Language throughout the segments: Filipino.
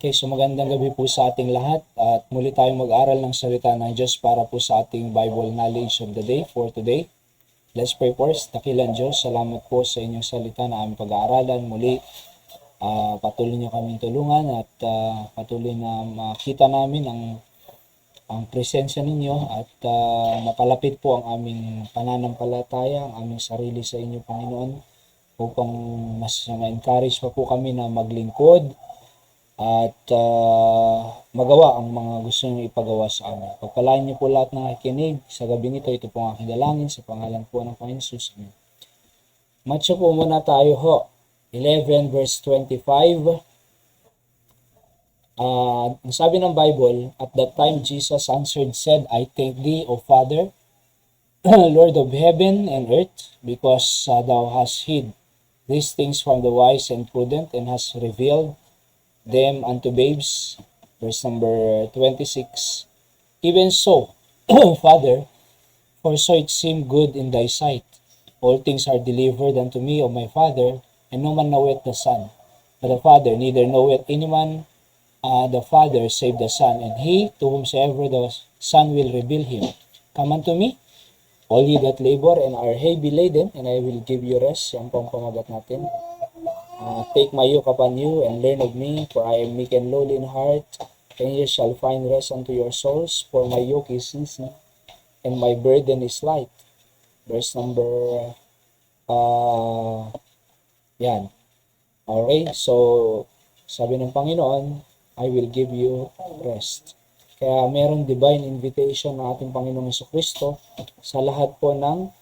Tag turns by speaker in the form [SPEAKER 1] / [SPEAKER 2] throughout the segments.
[SPEAKER 1] Okay, so magandang gabi po sa ating lahat at muli tayong mag-aral ng salita ng Diyos para po sa ating Bible knowledge of the day for today. Let's pray first. Dakilang Diyos, salamat po sa inyong salita na aming pag-aaralan. Muli, patuloy niyo kaming tulungan at patuloy na makita namin ang presensya ninyo at mapalapit po ang aming pananampalataya, ang aming sarili sa inyo, Panginoon, upang mas ma-encourage pa po kami na maglingkod at magawa ang mga gusto nyo ipagawa sa amin. Pagpalain niyo po lahat ng nakikinig sa gabing ito. Ito po ang aking dalangin sa pangalan po ng Panginoon Jesus. Amen. Matcha po muna tayo ho. 11 verse 25. Ang sabi ng Bible, at that time Jesus answered, said, I thank thee, O Father, Lord of heaven and earth, because thou hast hid these things from the wise and prudent, and hast revealed them unto babes. Verse number 26. Even so, Father, for so it seemed good in thy sight. All things are delivered unto me of my Father, and no man knoweth the Son, but the Father, neither knoweth any man the Father save the Son, and he to whomsoever the Son will reveal him. Come unto me, all ye that labor and are heavy laden, and I will give you rest. Yan po ang pamagat natin. Take my yoke upon you and learn of me, for I am meek and lowly in heart, and ye shall find rest unto your souls. For my yoke is easy and my burden is light. Verse number yan. Okay, so sabi ng Panginoon, I will give you rest. Kaya merong divine invitation ng ating Panginoong Jesucristo sa lahat po ng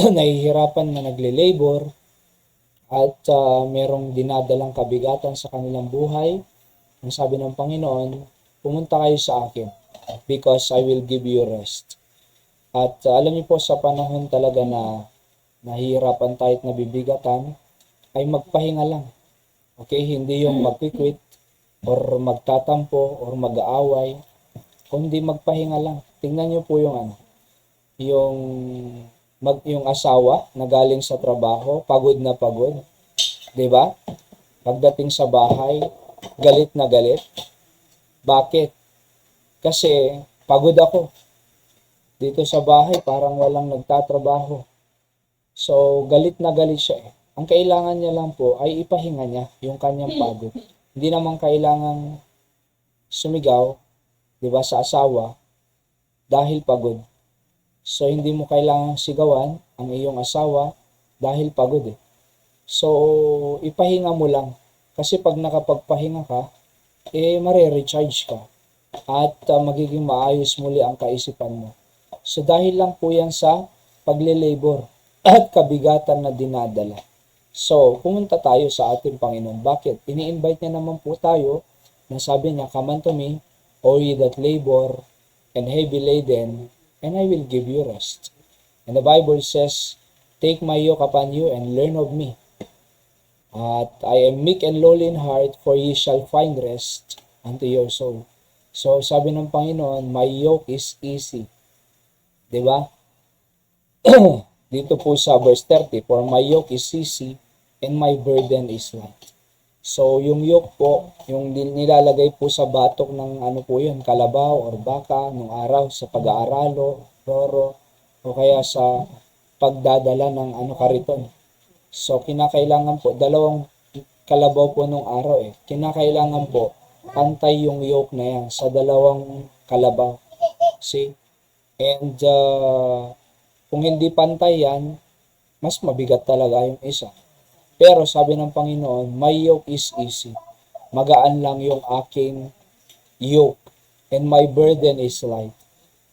[SPEAKER 1] nahihirapan na nagle-labor at merong dinadalang kabigatan sa kanilang buhay. Ang sabi ng Panginoon, pumunta kayo sa akin because I will give you rest. At alam niyo po, sa panahon talaga na nahihirapan tayo at nabibigatan, ay magpahinga lang. Okay, hindi yung magquiquit or magtatampo or mag-aaway, kundi magpahinga lang. Tingnan niyo po yung yung asawa na galing sa trabaho, pagod na pagod, 'di ba? Pagdating sa bahay, galit na galit. Bakit? Kasi pagod ako. Dito sa bahay parang walang nagtatrabaho. So galit na galit siya eh. Ang kailangan niya lang po ay ipahinga niya yung kanyang pagod. Hindi naman kailangang sumigaw, 'di ba, sa asawa dahil pagod. So, hindi mo kailangang sigawan ang iyong asawa dahil pagod eh. So, ipahinga mo lang. Kasi pag nakapagpahinga ka, mare-recharge ka. At magiging maayos muli ang kaisipan mo. So, dahil lang po yan sa pagle-labor at kabigatan na dinadala. So, pumunta tayo sa ating Panginoon. Bakit? Ini-invite niya naman po tayo na sabi niya, come unto me, all ye that labor and heavy laden, and I will give you rest. And the Bible says, take my yoke upon you and learn of me. At I am meek and lowly in heart, for ye shall find rest unto your soul. So, sabi ng Panginoon, my yoke is easy. Diba? Dito po sa verse 30, for my yoke is easy and my burden is light. So, yung yoke po, yung nilalagay po sa batok ng po yun, kalabaw or baka nung araw sa pag-aaralo, roro, o kaya sa pagdadala ng kariton. So, kinakailangan po, dalawang kalabaw po nung araw kinakailangan po, pantay yung yoke na yan sa dalawang kalabaw. See? And, kung hindi pantay yan, mas mabigat talaga yung isa. Pero sabi ng Panginoon, my yoke is easy. Magaan lang yung aking yoke. And my burden is light.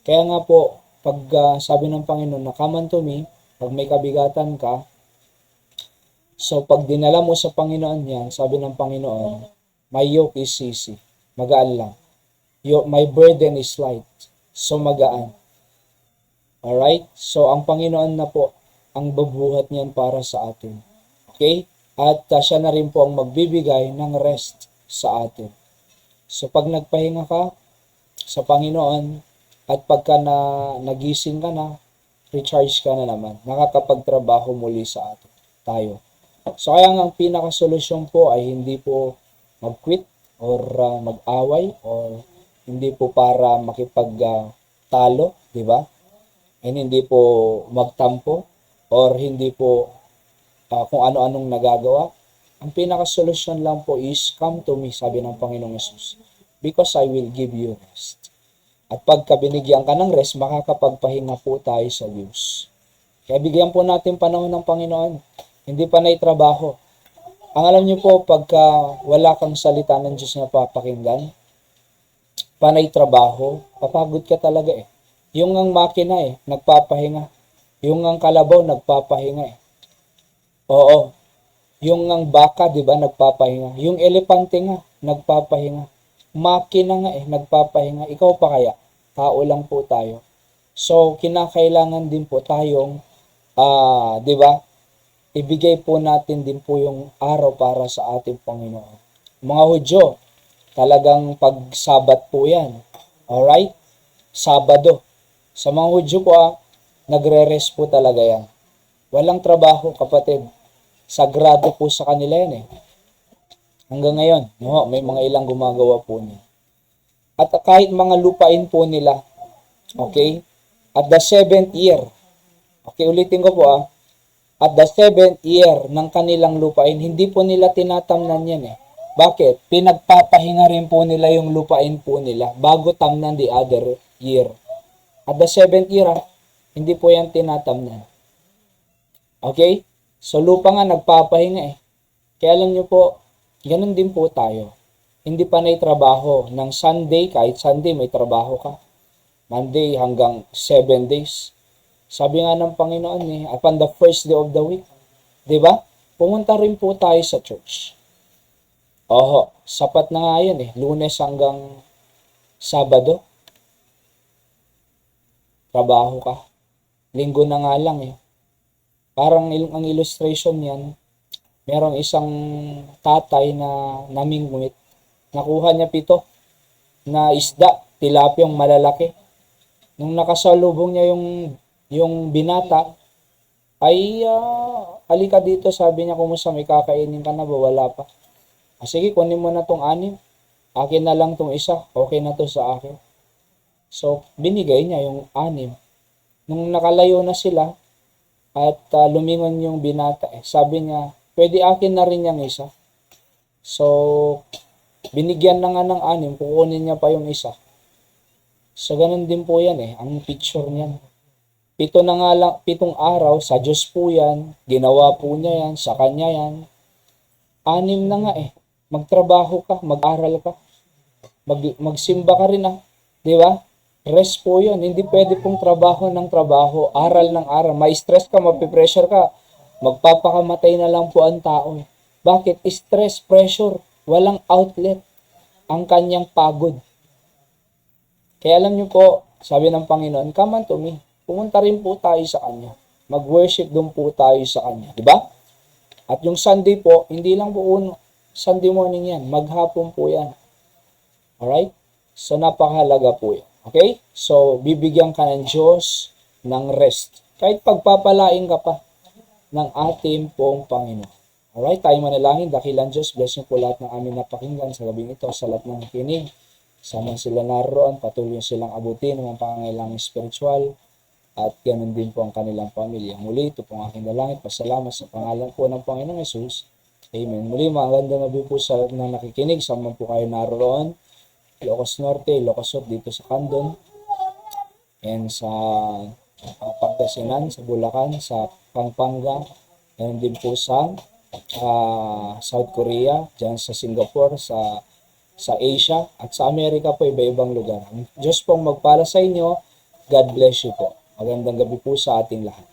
[SPEAKER 1] Kaya nga po, pag sabi ng Panginoon na come unto me, pag may kabigatan ka, so pag dinala mo sa Panginoon yan, sabi ng Panginoon, my yoke is easy. Magaan lang. My burden is light. So magaan. Alright? So ang Panginoon na po, ang babuhat niyan para sa atin. Okay? At siya na rin po ang magbibigay ng rest sa atin. So pag nagpahinga ka sa Panginoon at pagka nagising ka na, recharge ka na naman. Nakakapagtrabaho muli sa atin. Tayo. So kaya nga ang pinakasolusyon po ay hindi po mag-quit or mag-away or hindi po para makipagtalo, di ba? And hindi po magtampo or hindi po kung ano-anong nagagawa. Ang pinakasolusyon lang po is come to me, sabi ng Panginoong Yesus, because I will give you rest. At pagka binigyan ka ng rest, makakapagpahinga po tayo sa Diyos. Kaya bigyan po natin panahon ng Panginoon. Hindi pa naitrabaho. Ang alam niyo po, pagka wala kang salita ng Diyos na papakinggan, panay trabaho, papagod ka talaga eh. Yung ang makina nagpapahinga. Yung ang kalabaw, nagpapahinga eh. Oo. Yung ang baka, di ba, nagpapahinga. Yung elepante nga, nagpapahinga. Makina nga nagpapahinga. Ikaw pa kaya? Tao lang po tayo. So, kinakailangan din po tayong, di ba, ibigay po natin din po yung araw para sa ating Panginoon. Mga Hudyo, talagang pag-Sabat po yan. Alright? Sabado. Sa mga Hudyo po, nagre-rest po talaga yan. Walang trabaho, kapatid. Sagrado po sa kanila yan Hanggang ngayon, no, may mga ilang gumagawa po niya. At kahit mga lupain po nila, okay? At the 7th year, okay, ulitin ko po at the 7th year ng kanilang lupain, hindi po nila tinatamnan yan Bakit? Pinagpapahinga rin po nila yung lupain po nila bago tamnan the other year. At the 7th year, hindi po yan tinatamnan. Okay? So, lupa nga nagpapahinga Kaya alam nyo po, ganun din po tayo. Hindi pa trabaho ng Sunday, kahit Sunday may trabaho ka. Monday hanggang 7 days. Sabi nga ng Panginoon upon the first day of the week. Diba? Pumunta rin po tayo sa church. Oho, sapat na nga yan Lunes hanggang Sabado. Trabaho ka. Linggo na nga lang Parang ang illustration yan, merong isang tatay na namingwit. Nakuha niya 7 na isda, tilapiyang malalaki. Nung nakasalubong niya yung binata, ay halika dito, sabi niya, kumusta, may kakainin ka na ba? Wala pa. Sige, kunin mo na tong 6. Akin na lang tong isa. Okay na to sa akin. So, binigay niya yung 6. Nung nakalayo na sila, at lumingon yung binata sabi niya, pwede akin na rin yung isa. So, binigyan na nga ng 6, kukunin niya pa yung isa. So, ganun din po yan ang picture niyan. 7 na nga lang, 7 araw, sa Diyos po yan, ginawa po niya yan, sa Kanya yan. 6 na nga magtrabaho ka, mag-aral ka, magsimba ka rin di ba? Rest po yun. Hindi pwede pong trabaho ng trabaho, aral ng aral. May stress ka, mapipressure ka, magpapakamatay na lang po ang tao. Bakit? Stress, pressure, walang outlet ang kanyang pagod. Kaya alam niyo po, sabi ng Panginoon, come unto me. Pumunta rin po tayo sa Kanya. Mag-worship doon po tayo sa Kanya. Di ba? At yung Sunday po, hindi lang po Sunday morning yan. Maghapon po yan. Alright? So, napakahalaga po yan. Okay? So, bibigyan ka ng Diyos ng rest. Kahit pagpapalain ka pa ng ating pong Panginoon. Alright? Tayo manalangin. Dakilang Diyos, bless niyo po lahat ng aming napakinggan sa gabing ito, sa lahat ng nakinig. Sama sila naroon, patuloy silang abutin ng mga pangangailangan spiritual at ganun din po ang kanilang pamilya. Muli, ito pong aking dalangin. Pasalamat sa pangalan po ng Panginoong Yesus. Amen. Muli, magandang gabi po sa lahat ng nakikinig. Sama po kayo naroon. Ilocos Norte, Ilocos Sur, dito sa Candon, and sa Pangasinan, sa Bulacan, sa Pampanga, and din po sa South Korea, dyan sa Singapore, sa Asia, at sa Amerika po, iba-ibang lugar. Diyos pong magpala sa inyo. God bless you po. Magandang gabi po sa ating lahat.